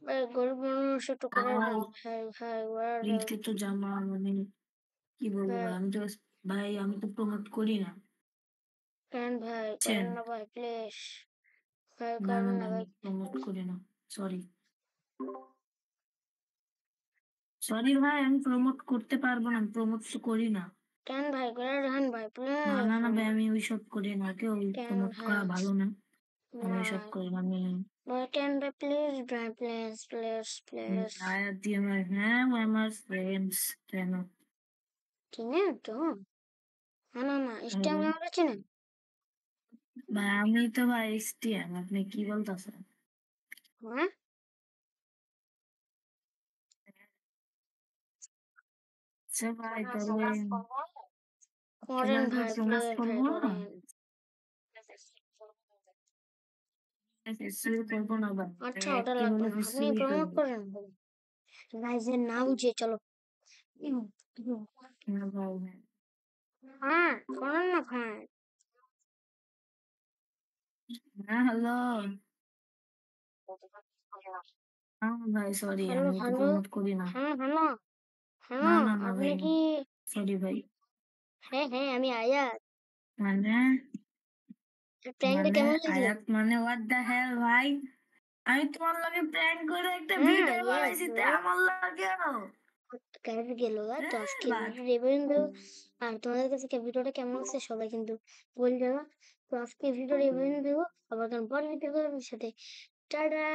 ভাই গরিব মানুষ একটু করে ভাই দেন ভাই ভাই ওয়ার লিঙ্কে তো জামা মানে কি বলবো ভাই ভাই, আমি তো প্রমোট করি না, কেন ভাই বুঝছেন? করেন না ভাই প্লিজ ভাই না করেন না না না, আমি ভাই প্রমোট করি না, সরি। সরি ভাই, আমি প্রমোট করতে পারবো না, আমি প্রমোট তো করি না। কেন ভাই করে দেন ভাই না প্লিজ না না ভাই ভাই, আমি ওইসব করি না, কেউ কেন প্রমোট ভাই করা ভালো না। আমি ওইসব ভাই করি না, আমি ভাই কেন ভাই প্লিজ ভাই প্লিজ প্লিজ প্লিজ আয়াত দিয়ে হ্যাঁ আমার ফ্রেন্ডস কেন? চিনেন তো না না না স্টেম হ্যাঁ, আমরা চিনেন ভাই আমি তো ভাই এসটিএম, আপনি কি বলতেছেন? হ্যাঁ আচ্ছা ভাই, তাহলে করেন খেলার পর ভাই প্রমোট প্লিজ ভাই করবো না, করেন শুরু করবো না ভাই, আচ্ছা ওটা একটি লাগবে হলে না আপনি শুরুই প্রমোট করবো। করেন গাইজের না বুঝিয়ে চলো হুম, হুম। না ভাই হ্যাঁ। হ্যাঁ করেন না ভাই হ্যাঁ হ্যালো, হ্যাঁ ভাই সরি, হ্যালো আমি তো হ্যালো প্রমোট করি না। হ্যাঁ হ্যালো না হ্যালো না না আপনি ভাই, কি সরি ভাই। হ্যাঁ হ্যাঁ আমি আয়াত মানে প্র্যাঙ্কটা মানে কেমন লাগলো আয়াত মানে হোয়াট দ্য হেল ভাই, আমি তোমার লগে প্র্যাঙ্ক করে একটা হ্যাঁ ভিডিও ইয়েস বানাইছি তে ব্রো আমার লাগে। কারেন্ট গেল তো হ্যাঁ আজকে বাদ। ভিডিও রিভিউ দেবো আর তোমাদের কাছে ভিডিওটা কেমন লাগছে সবাই কিন্তু বলে দেবো তো আজকে ভিডিও রিভিউ দেবো আবার পরের ভিডিও সাথে টাটা